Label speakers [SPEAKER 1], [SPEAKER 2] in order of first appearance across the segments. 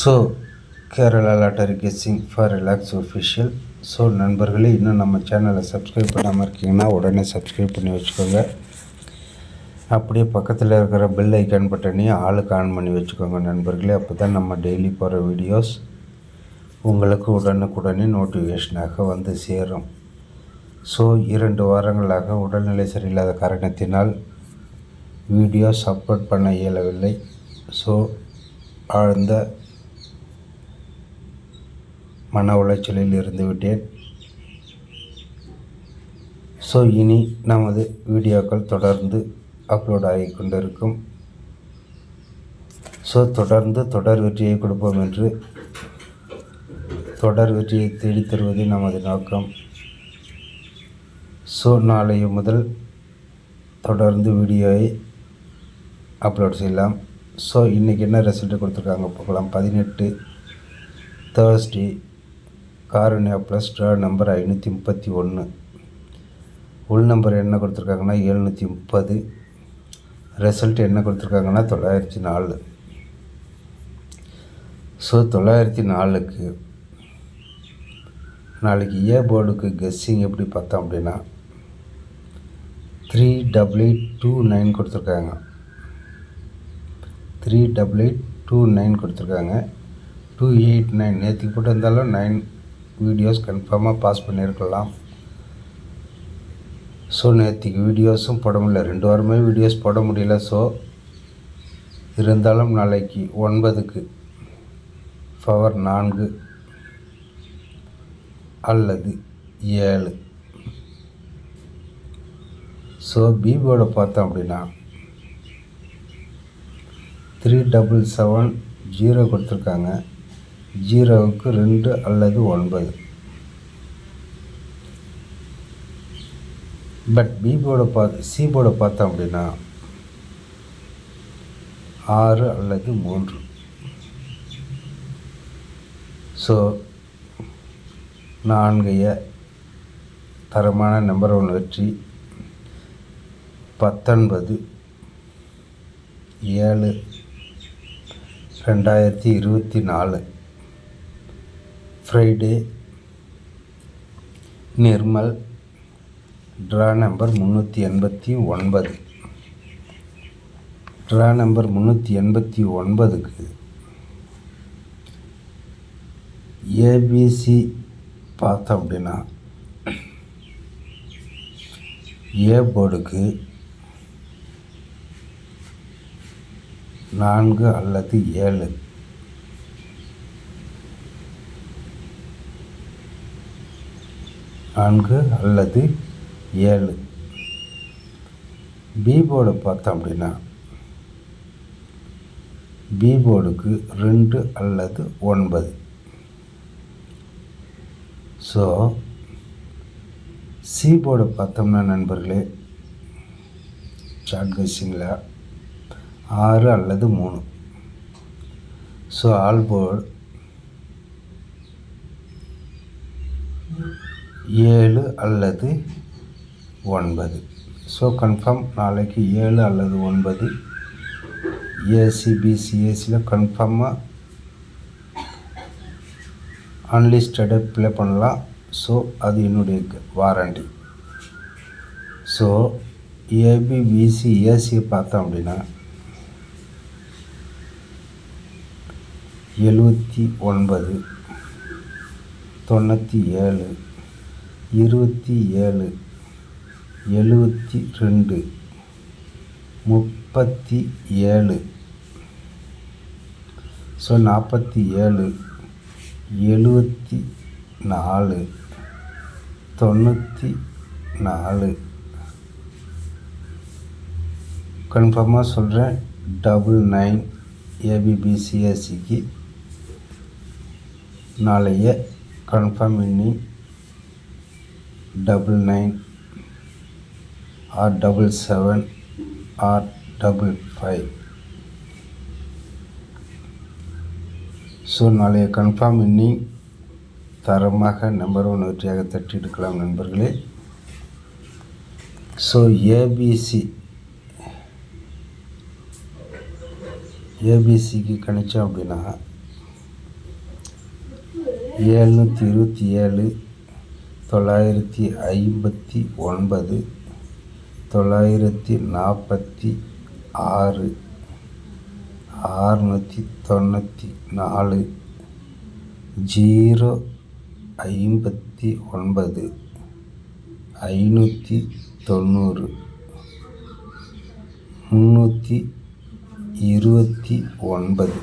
[SPEAKER 1] So Kerala lottery guessing for relax official. So நண்பர்களே, இன்னும் நம்ம சேனலை சப்ஸ்கிரைப் பண்ணாமல் இருக்கீங்கன்னா உடனே சப்ஸ்கிரைப் பண்ணி வச்சுக்கோங்க. அப்படியே பக்கத்தில் இருக்கிற பெல் ஐக்கான் பட்டனையும் ஆளுக்கு ஆன் பண்ணி வச்சுக்கோங்க நண்பர்களே. அப்போ தான் நம்ம டெய்லி போகிற வீடியோஸ் உங்களுக்கு உடனுக்குடனே நோட்டிஃபிகேஷனாக வந்து சேரும். ஸோ 2 வாரங்களாக உடல்நிலை சரியில்லாத காரணத்தினால் வீடியோஸ் அப்லோட் பண்ண இயலவில்லை. ஸோ ஆழ்ந்த மன உளைச்சலில் இருந்து விட்டேன். ஸோ இனி நமது வீடியோக்கள் தொடர்ந்து அப்லோட் ஆகி கொண்டிருக்கும். ஸோ தொடர் வெற்றியை கொடுப்போம் என்று தொடர் வெற்றியை தேடித் தருவதே நமது நோக்கம். ஸோ நாளைய முதல் தொடர்ந்து வீடியோவை அப்லோட் செய்யலாம். ஸோ இன்றைக்கி என்ன ரிசல்ட்டு கொடுத்துருக்காங்க பார்க்கலாம். 18 தேர்ஸ்டே காரணியா ப்ளஸ் ட்ரா நம்பர் 531. உள் நம்பர் என்ன கொடுத்துருக்காங்கன்னா 730. ரிசல்ட் என்ன கொடுத்துருக்காங்கன்னா 904. ஸோ 904க்கு நாளைக்கு ஏ போர்டுக்கு கெஸ்ஸிங் எப்படி பார்த்தோம் அப்படின்னா 38829 கொடுத்துருக்காங்க. 38829 கொடுத்துருக்காங்க. 289 நேற்றுக்கு போட்டு இருந்தாலும் 9 வீடியோஸ் கன்ஃபார்மாக பாஸ் பண்ணியிருக்கலாம். ஸோ நேற்றுக்கு வீடியோஸும் போட முடியல, 2 வாரமே வீடியோஸ் போட முடியல. ஸோ இருந்தாலும் நாளைக்கு 9க்கு பவர் 4 அல்லது 7. ஸோ பி போர்டை பார்த்தோம் அப்படின்னா 3770 கொடுத்துருக்காங்க. 0க்கு 2 அல்லது 9. பட் சி போர்டை பார்த்தோம் அப்படின்னா 6 அல்லது 3. ஸோ 4 தரமான நம்பர் 1 வெற்றி 19/7/2024 Friday Nirmal draw number 389. Draw number 389க்கு ஏபிசி பார்த்தோம் அப்படின்னா ஏ போர்டுக்கு 4 அல்லது 7. பி போர்டை பார்த்தோம் அப்படின்னா பி போர்டுக்கு 2 அல்லது 9. ஸோ சி போர்டை பார்த்தோம்னா நண்பர்களே ஷார்ட் கெஸ்ஸிங்கில் 6 அல்லது 3. ஸோ ஆல் போர்டு 7 அல்லது 9. ஸோ கன்ஃபார்ம் நாளைக்கு 7 அல்லது 9 ஏசிபிசிஎஸ்சியில் கன்ஃபார்மாக அன்லிஸ்டடை ப்ளே பண்ணலாம். ஸோ அது என்னுடைய வாரண்டி. ஸோ ஏபிபிசி ஏசியை பார்த்தோம் அப்படின்னா 79 97 27 72 37. ஸோ 47 74 94. கன்ஃபார்மாக சொல்கிறேன் 99 ஏபிபிசிஎஸ்சிக்கு நாளைய confirm inning 99 or 77 or 55. So நாளைய கன்ஃபார்ம் இன்னிங் தரமாக நம்பர் 1 வெற்றியாக தட்டி எடுக்கலாம் நண்பர்களே. ஸோ ஏபிசிக்கு கணிச்சோம் அப்படின்னா 727 959 946 694 059 590 329.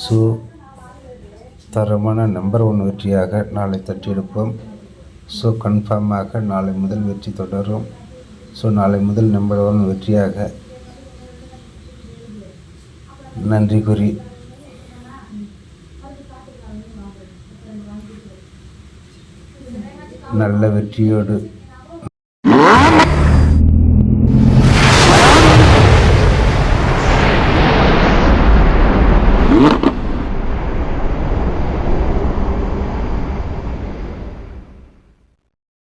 [SPEAKER 1] ஸோ தரமான நம்பர் 1 வெற்றியாக நாளை தட்டியெடுப்போம். ஸோ கன்ஃபார்மாக நாளை முதல் வெற்றி தொடரும். ஸோ நாளை முதல் நம்பர் 1 வெற்றியாக நன்றி கூறி நல்ல வெற்றியோடு